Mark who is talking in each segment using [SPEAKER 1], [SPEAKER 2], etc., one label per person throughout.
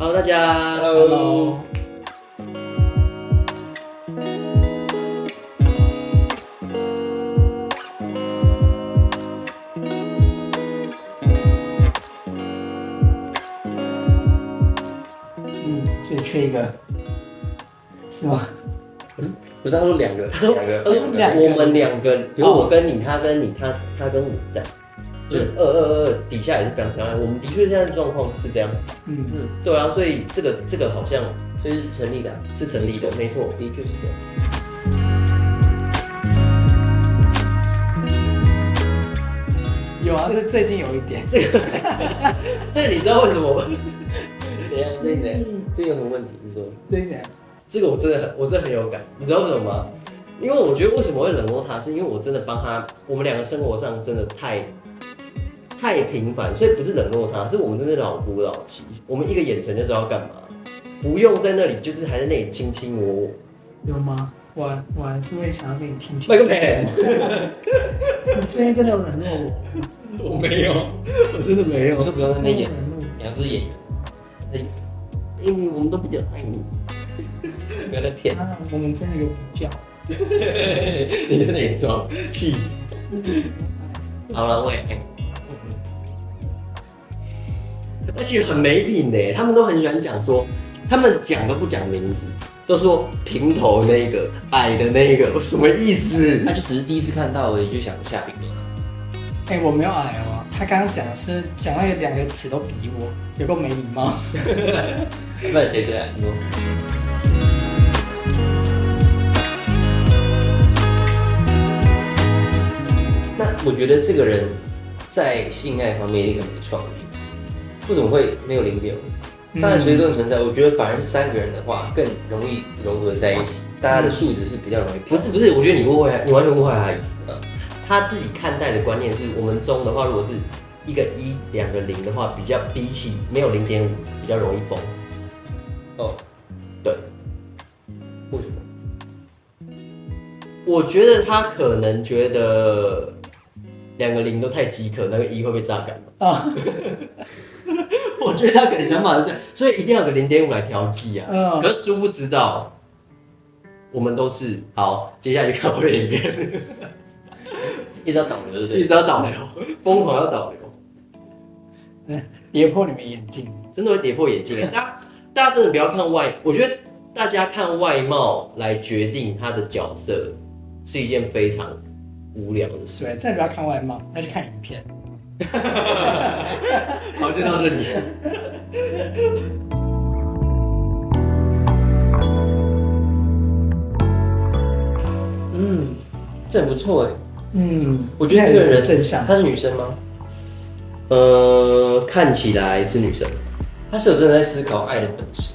[SPEAKER 1] Hello， 大家
[SPEAKER 2] Hello。所以缺一个，是吗？
[SPEAKER 3] 不是他说两个，
[SPEAKER 1] 他说我们两个，比如我跟你，他跟你，他跟我这样，就是222底下也是刚刚，我们的确现在状况是这样子。对啊，所以这个好像
[SPEAKER 3] 所以是成立的，
[SPEAKER 1] 是成立的，没错，
[SPEAKER 3] 的确是这样子。
[SPEAKER 2] 有啊，是最近有一点。
[SPEAKER 1] 这个你知道为什么吗？
[SPEAKER 3] 等一下，这有什么问题？你说
[SPEAKER 2] 这一点，
[SPEAKER 1] 这个我真的很有感，你知道为什么吗？因为我觉得为什么会冷落他，是因为我真的帮他，我们两个生活上真的太频繁，所以不是冷落他，是我们真的老夫老妻，我们一个眼神就知道要干嘛，不用在那里就是还在那里卿卿我我。
[SPEAKER 2] 有吗？我还是会想要跟你听。
[SPEAKER 1] 麦克培，
[SPEAKER 2] 你最近真的有冷落我？
[SPEAKER 1] 我没有，我真的没有。
[SPEAKER 3] 我都不要在那边演，
[SPEAKER 2] 冷落
[SPEAKER 3] 两个都是演员，因为我们都比较爱你，不要再骗。
[SPEAKER 2] 啊，我们真的有比较。
[SPEAKER 1] 你在那里装，气死。好了，我也爱。而且很没品的，他们都很喜欢讲说，他们讲都不讲名字，都说平头那个、矮的那个，什么意思？
[SPEAKER 3] 他就只是第一次看到而已，就想下评论。
[SPEAKER 2] 我没有矮哦，他刚刚讲的是讲那个两个词都比我，有够没礼貌。
[SPEAKER 3] 不然谁最矮？你说。那我觉得这个人在性爱方面一定很没创意，为什么会没有0.5？当然，随顿存在，我觉得反而是3个人的话更容易融合在一起，大家的素质是比较容易。
[SPEAKER 1] 不是，我觉得你误会，你完全误会他的意思。他自己看待的观念是我们中的话，如果是一个1、2个0的话，比较比起没有0.5比较容易崩。
[SPEAKER 3] 哦，
[SPEAKER 1] 对，
[SPEAKER 3] 为什么？
[SPEAKER 1] 我觉得他可能觉得2个0都太饥渴，那个1会被榨干
[SPEAKER 2] 啊。
[SPEAKER 1] 我觉得他可能想法是这样，所以一定要有个0.5来调剂啊。可是殊不知道，我们都是好，接下来就看我的影片，
[SPEAKER 3] 一直要导流，对不对？
[SPEAKER 1] 一直要导流，疯狂要导流，
[SPEAKER 2] 跌破你们眼镜，
[SPEAKER 1] 真的会跌破眼镜。大家真的不要看外，我觉得大家看外貌来决定他的角色是一件非常无聊的事。
[SPEAKER 2] 对，真的不要看外貌，要去看影片。
[SPEAKER 1] 好，就到这里。
[SPEAKER 3] 这很不错哎。
[SPEAKER 2] 我
[SPEAKER 3] 我觉得这个人
[SPEAKER 2] 正向。
[SPEAKER 3] 她是女生吗？
[SPEAKER 1] 看起来是女生。
[SPEAKER 3] 她是有真的在思考爱的本质，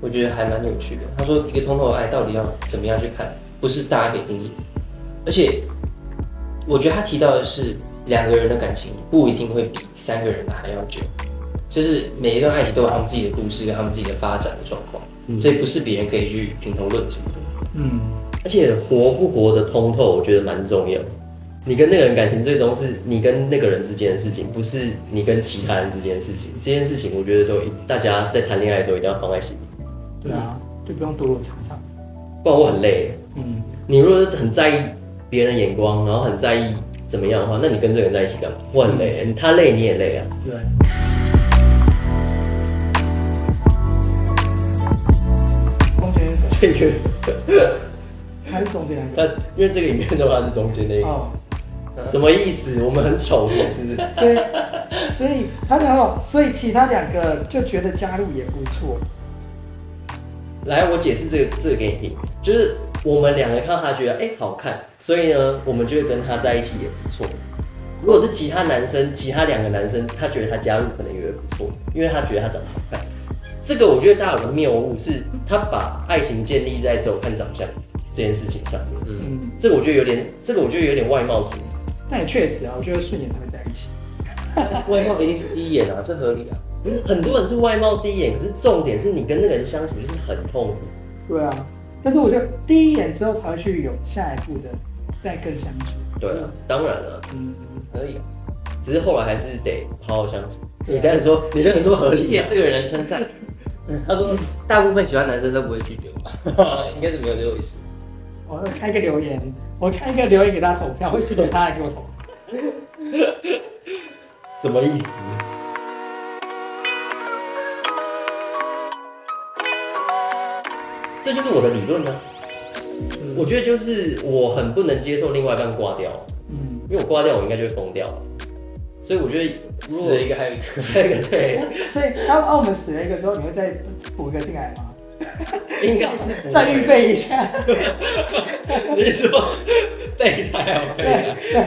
[SPEAKER 3] 我觉得还蛮有趣的。她说一个通透的爱到底要怎么样去看，不是大家给定义。而且我觉得她提到的是2个人的感情不一定会比3个人的还要久，就是每一段爱情都有他们自己的故事跟他们自己的发展的状况，所以不是别人可以去评头论足的。
[SPEAKER 1] 而且活不活得通透，我觉得蛮重要的。你跟那个人感情最终是你跟那个人之间的事情，不是你跟其他人之间的事情。这件事情，我觉得大家在谈恋爱的时候一定要放在心里。
[SPEAKER 2] 对啊，就不用躲躲藏藏。
[SPEAKER 1] 不然我很累。你如果是很在意别人的眼光，然后很在意怎么样的话，那你跟这个人在一起干嘛？我很累，他累你也累啊。
[SPEAKER 2] 对。中间是谁？
[SPEAKER 1] 这个。
[SPEAKER 2] 他是中间那个。
[SPEAKER 1] 因为这个影片的话是中间那个。哦。什么意思？我们很丑是不是？
[SPEAKER 2] 所以他然后，所以其他2个就觉得加入也不错。
[SPEAKER 1] 来，我解释这个给你听，就是我们2个看到他觉得好看，所以呢，我们就会跟他在一起也不错。如果是其他2个男生，他觉得他加入可能也会不错，因为他觉得他长得好看。这个我觉得大家有个谬误是，他把爱情建立在只有看长相这件事情上面。这个我觉得有点外貌主义。
[SPEAKER 2] 但也确实啊，我觉得顺眼才会在一起。
[SPEAKER 3] 外貌一定是第一眼啊，这合理啊。
[SPEAKER 1] 很多人是外貌第一眼，可是重点是你跟那个人相处就是很痛苦。
[SPEAKER 2] 对啊，但是我觉得第一眼之后才会去有下一步的再更相处。
[SPEAKER 1] 对啊，当然了，
[SPEAKER 3] 可以啊。
[SPEAKER 1] 只是后来还是得好好相处。你刚才说合理，
[SPEAKER 3] 谢谢这个人称赞。他说大部分喜欢男生都不会拒绝我，应该是没有这回事。
[SPEAKER 2] 我会开一个留言，我开一个留言给他投票，会拒绝他来给我投。
[SPEAKER 1] 什么意思？这就是我的理论呢。我觉得就是我很不能接受另外一半挂掉，因为我挂掉我应该就会疯掉，所以我觉得
[SPEAKER 3] 死了一个还有一个，
[SPEAKER 1] 还有一个对，
[SPEAKER 2] 所以我们死了一个之后，你会再补一个进来吗？
[SPEAKER 1] 应该是
[SPEAKER 2] 再预备一下。
[SPEAKER 1] 你说备胎啊，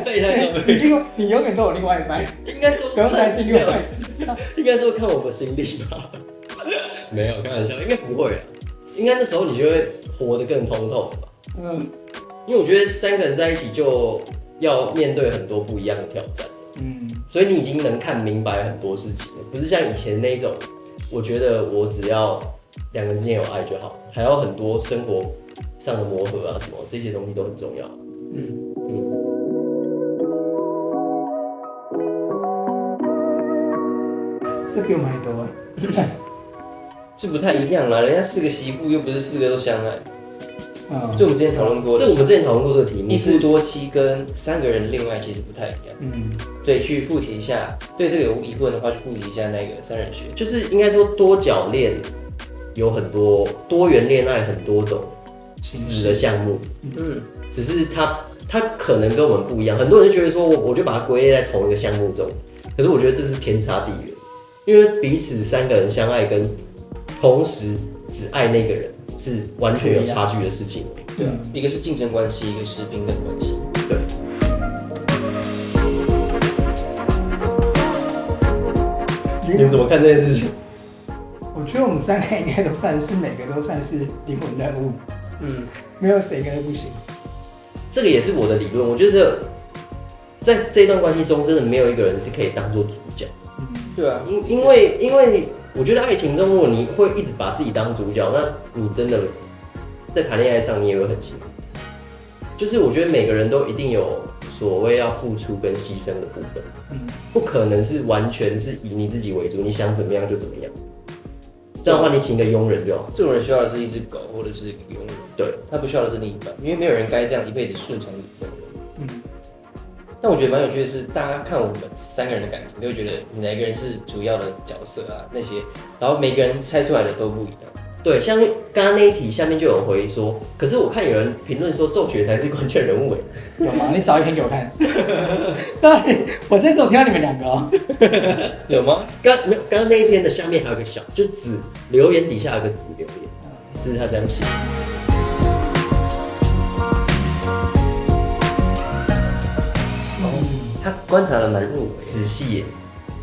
[SPEAKER 1] 备胎上面，
[SPEAKER 2] 你永远都有另外一半，
[SPEAKER 1] 应该说
[SPEAKER 2] 不用担心另外一半死掉。
[SPEAKER 1] 应该说看我们心力吧。没有开玩笑，应该不会啊。应该那时候你就会活得更通透吧。因为我觉得3个人在一起就要面对很多不一样的挑战。所以你已经能看明白很多事情了，不是像以前那一种，我觉得我只要2个人之间有爱就好，还有很多生活上的磨合啊什么，这些东西都很重要。
[SPEAKER 2] 这比我们还多啊。
[SPEAKER 3] 这不太一样啦，人家4个媳妇又不是4个都相爱。就我们之前讨论过，
[SPEAKER 1] 我们之前讨论过这个题目，
[SPEAKER 3] 一夫多妻跟3个人恋爱其实不太一样。所以去复习一下，对这个有疑问的话，去复习一下那个3人学，
[SPEAKER 1] 就是应该说多角恋有很多多元恋爱，很多种子的项目。只是它可能跟我们不一样，很多人就觉得说我就把它归类在同一个项目中，可是我觉得这是天差地远，因为彼此3个人相爱跟同时只爱那个人是完全有差距的事情。
[SPEAKER 3] 对啊，一个是竞争关系，一个是平等关系。
[SPEAKER 1] 对。你怎么看这件事情？
[SPEAKER 2] 我觉得我们3个应该都算是每个都算是灵魂人物。没有谁跟他不行。
[SPEAKER 1] 这个也是我的理论，我觉得在这段关系中，真的没有一个人是可以当做主角。
[SPEAKER 3] 对啊，
[SPEAKER 1] 因为我觉得爱情中，如果你会一直把自己当主角，那你真的在谈恋爱上你也会很辛苦。就是我觉得每个人都一定有所谓要付出跟牺牲的部分，不可能是完全是以你自己为主，你想怎么样就怎么样。这样的话，你请个佣人就好。
[SPEAKER 3] 这种人需要的是一只狗或者是一个佣人，
[SPEAKER 1] 对，
[SPEAKER 3] 他不需要的是另一半，因为没有人该这样一辈子顺从你这种人。但我觉得蛮有趣的是，大家看我们3个人的感情，就会觉得哪一个人是主要的角色啊那些，然后每个人猜出来的都不一样。
[SPEAKER 1] 对，像刚刚那一题下面就有回说，可是我看有人评论说奏雪才是关键人物哎，
[SPEAKER 2] 有吗？你找一篇给我看。对，我现在只有听到你们2个哦。
[SPEAKER 3] 有吗？
[SPEAKER 1] 刚刚那一篇的下面还有个小，就子留言底下有个子留言，这是他这样写。
[SPEAKER 3] 他观察的蛮入微，
[SPEAKER 1] 仔细耶，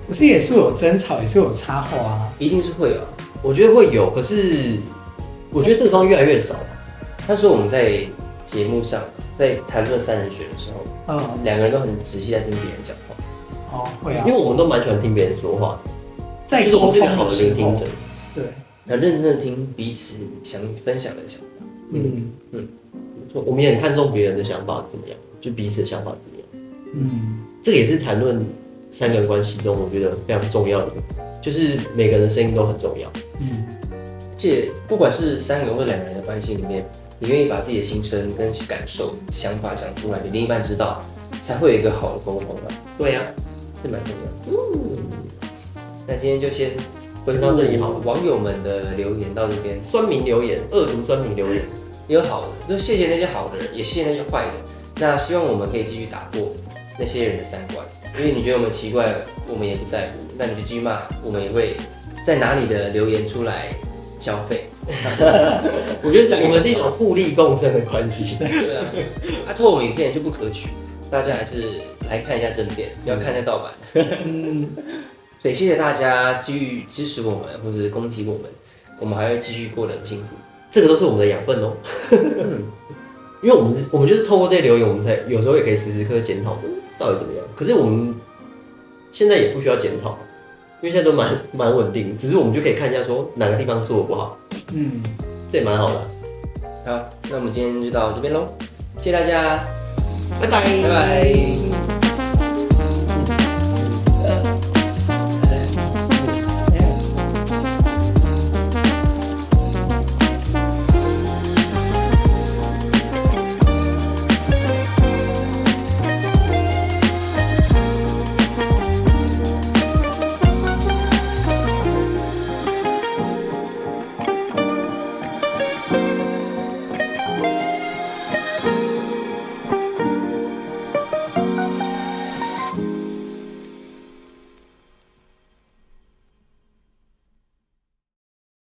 [SPEAKER 2] 不是也是有争吵，也是有插话啊。
[SPEAKER 3] 一定是会有。
[SPEAKER 1] 我觉得会有，可是我觉得这个东西越来越少。
[SPEAKER 3] 他说我们在节目上在谈论3人学的时候，2个人都很仔细在听别人讲话。
[SPEAKER 2] 会啊，
[SPEAKER 1] 因为我们都蛮喜欢听别人说话，
[SPEAKER 2] 在
[SPEAKER 1] 就是我们是一个好的聆听者。
[SPEAKER 2] 对，
[SPEAKER 3] 很认真的听彼此想分享的想法。
[SPEAKER 1] 我们也很看重别人的想法怎么样，就彼此的想法怎么样。这个也是谈论3个人关系中我觉得非常重要的，就是每个人的声音都很重要。
[SPEAKER 3] 而且不管是3个人或2个人的关系里面，你愿意把自己的心声跟感受、想法讲出来，给另一半知道，才会有一个好的沟通啊。
[SPEAKER 1] 对呀，
[SPEAKER 3] 是蛮重要的。那今天就先
[SPEAKER 1] 回到这里好了。
[SPEAKER 3] 网友们的留言到这边，
[SPEAKER 1] 酸民留言，恶毒酸民留言，
[SPEAKER 3] 有好的，就谢谢那些好的人，也谢谢那些坏的。那希望我们可以继续打破那些人的3观，因为你觉得我们奇怪，我们也不在乎。那你就继续骂，我们也会再拿你的留言出来消费。
[SPEAKER 1] 我觉得我们是一种互利共生的关系。
[SPEAKER 3] 对啊，偷我们影片就不可取，大家还是来看一下正片，不要看那盗版。所以谢谢大家继续支持我们，或者是攻击我们，我们还会继续过得很幸福。
[SPEAKER 1] 这个都是我们的养分哦。因为我们就是透过这些留言，我们才有时候也可以时时刻检讨到底怎么样。可是我们现在也不需要检讨，因为现在都蛮稳定，只是我们就可以看一下说哪个地方做的不好。这也蛮好的。
[SPEAKER 3] 好，那我们今天就到这边喽，谢谢大家，
[SPEAKER 1] 拜拜，
[SPEAKER 3] 拜拜。